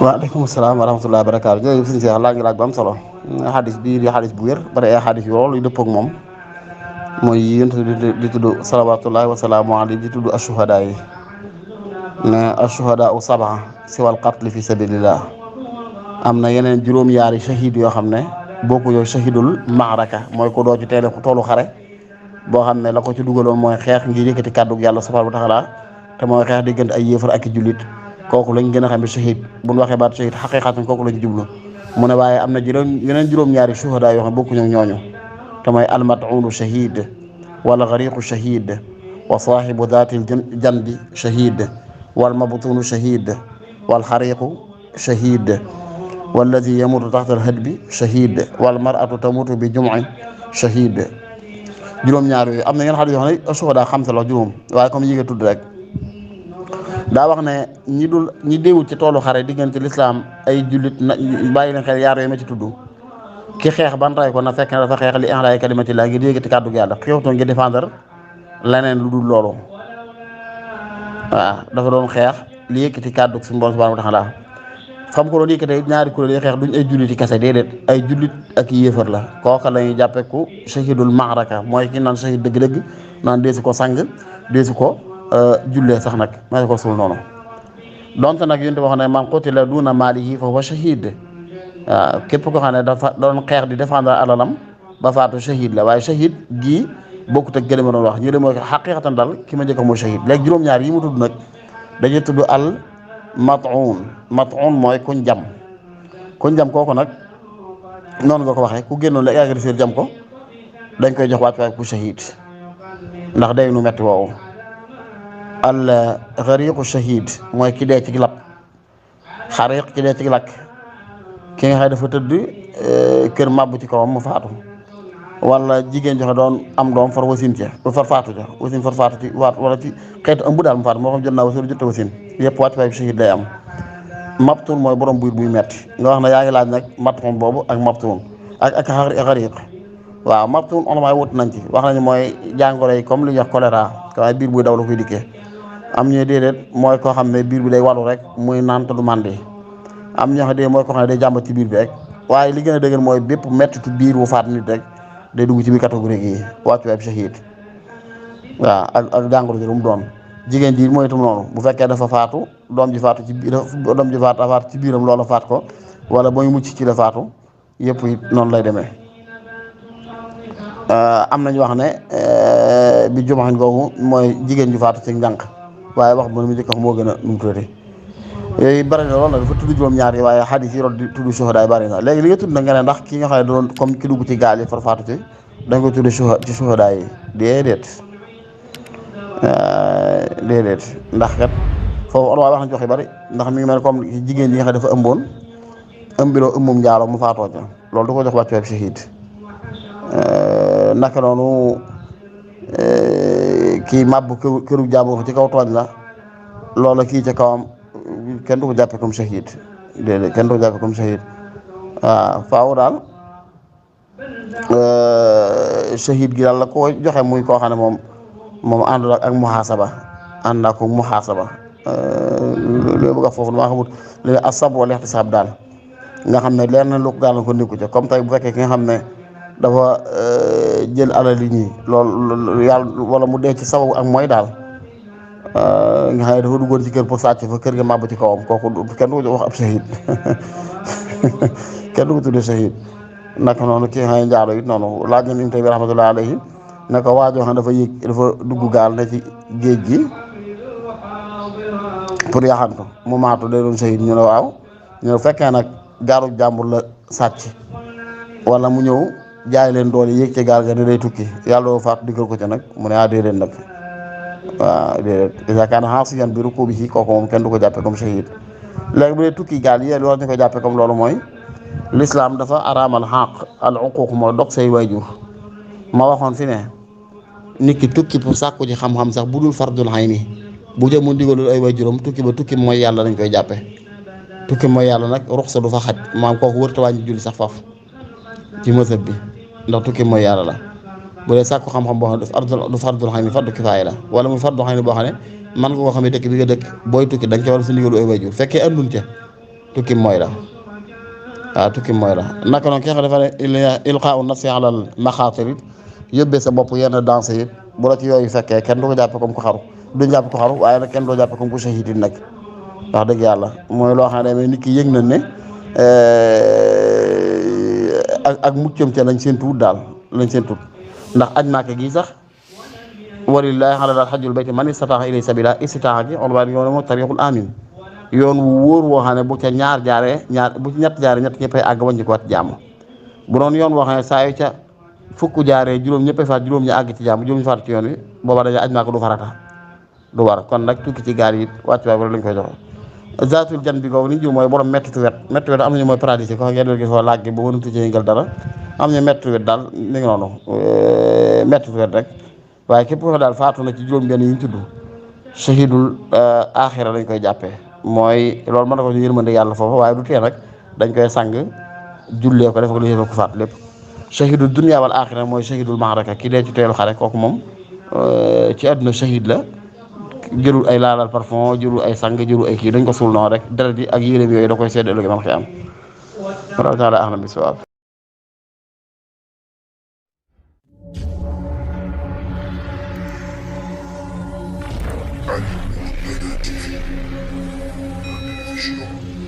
waaleykum salaam wa rahmatulah wa barakaatu jërëjëf sëñ Cheikh laaj nga laaj bu am solo xadis bii di xadis bu wér bari ay xadis yu loolu yu dëppoo ak moom mooy yéen di tudd salawaatullahi wa salaamu alayhi di tudd ashuhada yi ne ashuhada u sab'a siwal qatli fi sabilillah am na yeneen juróom-yaari shahid yoo xam ne bokku yoo shahidul maaraka mooy ko doo ci teele toolu xare boo xam ne la ko ci dugaloon mooy xeex ngir yëkkati kàddu yàlla subhaanahu wa taala te mooy xeex diggante ay yéefar ak i jullit kooku lañ gën a xam ne shahid bu ñu waxee baat shahid xaqiiqatan kooku lañ jublu mu ne waaye am na yeneen juróom-ñaari shuhada yoo xam ne bokkuñu ñooñu te mooy almat'unu shahid wal gariqu shahid wa saahibu daatil janbi shahid wal mabtunu shahid wal xariqu shahid walladi yamutu taxta alhadbi shahid wal mar'atu tamutu bi jum'in shahid juróom-ñaar yooyu am na ngeen xam ne yoo xam ne shuhada xam sa la juróom waaye comme yi nga tudd rek daa wax ne ñi déewul ci toolu xare diggante lislaam ay jullit na bàyyi leen xel yaar yooyu ma ci tudd ki xeex ban ray ko na fekk ne dafa xeex li i'laa'i kalimatillah ngir yëkkati kàddu yàlla xeexutoon ngir défendre leneen lu dul loolu waaw dafa doon xeex li yëkkati kàddu suñu borom subhaanahu wa taala xam ko doon yëkkati ñaari kuréel yi xeex duñ ay jullit yi kese déedéet ay jullit ak yéefar la kooka la ñuy jàppe ku shahidul maaraka mooy ki naan shahid dëgg-dëgg naan deesu ko sang deesu ko jullee sax nag ma ko sul noonu donte nag yéen wax ne man qutila duuna maalihi fa huwa shahid waaw képp ko xam ne dafa doon xeex di défendre alalam ba faatu shahid la waaye shahid gii bokkut ak gëlëma doon wax ñu de mooy xaqiqatan dal ki ma njëkk mooy shahid léegi juróom-ñaar yi mu tudd nag dañuy tudd al mat'un mooy kuñ jam kooku nag noonu nga ko waxee ku génnoon la agresseur jam ko dañ koy jox wàcc waay ku shahid ndax day nu metti woowu al gariqu shahid mooy ki dee ci lap xariq ki dee ci lakk ki nga xam dafa tëdd kër màbb ci kawam mu faatu wala jigéen joxe doon am doom far wasin ca far faatu ca wasin far faatu ci waat wala ci xeetu ëmb daal mu faatu moo xam jot naa wasin jot a wasin yëpp wàcc waay bi shahid day am mabtun mooy borom buy buy metti nga wax ne yaa ngi laaj nag mat'un boobu ak mabtun ak xariq waaw mabtun on maay wut nañ ci wax nañu mooy jàngoro yi comme li ñuy wax choléra waaye biir buy daw la koy dikkee am ñu déedéet mooy koo xam ne biir bi day wàllu rek muy naan te du màndi am ñoo xam ne mooy koo xam ne day jàmbat ci biir bi rek waaye li gën a dëgër mooy bépp mettitu biir wu faat nit rek day dugg ci biir catégorie gi wàccu waay shahid waaw ak jàngoro ji lu mu doon jigéen ji mooy itam noonu bu fekkee dafa faatu doom ji faatu ci biir doom ji faatu ci biiram loola faat ko wala booy mucc ci la faatu yëpp it noonu lay demee am nañu wax ne bi jumaxin googu mooy jigéen ju faatu ci njànq waaye wax mu njëkk wax moo gën a nu mu tuddati yooyu bëri na loolu nag dafa tudd juróom-ñaar yi waaye xadis yi root di tudd shuhada yi bëri na léegi li nga tudd na nga ne ndax ki nga xam ne doon comme ki dugg ci gaal yi far faatu ci dañ koy tudd ci shuhada yi déedéet ndax kat foofu olo wax nañ joxe bëri ndax mi ngi mel comme jigéen yi nga xam ne dafa ëmboon ëmbiloo ëmbum njaalo mu faatoo ca loolu du ko jox wàccu shahid naka noonu kii màbb këru jàmbur ci kaw tooñ la loola kii ca kawam kenn du ko jàppe comme shahid déedéet kenn du ko jàppe comme shahid waaw faaw daal shahid gi daal la ko joxe muy koo xam ne moom àndul ak muhaasaba ànd ak muhaasaba loolu bëgg a foofu damaa xamut léegi asab wala ihtisaab daal nga xam ne leer na lu ko gàllan ko nekku ca comme tey bu fekkee ki nga xam ne dafa jël alal yi ñii loolu yàlla wala mu dee ci sababu ak mooy daal nga xam ne dafa duggoon ci kër pour sàcc fa kër ga màbb ci kawam kooku kenn du ko wax ab shahid kenn du ko tuddee shahid naka noonu kii nga xam ne njaalo it noonu laaj nañ Ibnu rahmatullahi alayhi ne ko waajoo xam ne dafa dugg gaal ne ci géej gi pour yaxantu mu maatu day doon shahid ñu ne waaw ñu ne fekkee nag gaalu jàmbur la sàcc wala mu ñëw jaay leen doole yéeg ci gaal ga ne day tukki yàlla doo faatu diggal ko ci nag mu ne déedéet nag waaw déedéet iza kaana haasiyan bi rukuubihi kooku moom kenn du ko jàppe comme shahid léegi bu dee tukki gaal yi loolu ñu ko jàppe comme loolu mooy l'islam dafa araamal xaq al uquuq mooy dog say waajur ma waxoon fi ne nit ki tukki pour sàkku ci xam-xam sax bu dul fardul ayni bu jëmoon digalul ay waajuram tukki ba tukki mooy yàlla dañ koy jàppe tukki mooy yàlla nag ruxsa du fa xaj maam kooku wërta wàññi julli sax faf ci mësëb bi ndax tukki mooy yàlla la bu dee sàkku xam-xam boo xam ne du fardul ayni fardu kifaaya la wala mu fardul ayni boo xam ne man nga koo xam ne dëkk bi nga dëkk booy tukki da nga ca war a si ndigalu ay waajur fekkee andun ca tukki mooy la waaw tukki mooy la naka noonu ki nga xam dafa ne ilqaau nafsi alal maxaatir yóbbee sa bopp yenn danse yi bu la ci yooyu fekkee kenn du ko jàppe comme ko xaru duñ jàpp ko xaru waaye nag kenn doo jàppe comme ko shahid nag wax dëgg yàlla mooy loo xam ne nit ki yëg nañ ne ak muccam ca lañ seen tuut daal lañ seen tuut ndax aj Màkka gi sax walillahi ala daal xajjul bayti man istata'a ilayhi sabila istita'a gi on waa yoon moo tariqul amin yoon wu wóor woo xam ne bu ca ñaar jaaree ñaar bu ci ñett jaaree ñett ñëppay àgg wàññi ko wat jàmm bu doon yoon woo xam ne saa yu ca fukk jaaree juróom ñëppay faat juróom ñu àgg ci jàmm juróom ñu faat ci yoon wi booba dañuy aj Màkka du farata du war kon nag tukki ci gaal yi wàcc waay lañ koy joxe zaatul jan bi googu ni jiw mooy borom mettitu wet am nañu mooy pratique ko ngeen gis foo làggi ba mënatu ci yëngal dara am ñu mettitu wet daal mi ngi noonu mettitu wet rek waaye képp ko daal faatu na ci juróom benn yi ñu tudd shahidul axira lañ koy jàppee mooy loolu mën na ko ñu yërmande yàlla foofu waaye du tee nag dañ koy sang jullee ko def ko lu yëfe ko faat lépp shahidul dunya wal axira mooy shahidul maaraka ki dee ci teelu xare kooku moom ci àdduna shahid la jërul ay laalal parfum jërul ay sang jërul ay kii dañ ko suul noonu rek deret yi ak yéreem yooyu da koy seede ëllëg man xëy am wallahu taala a'lam bis-sawaab عن المهتدى TV.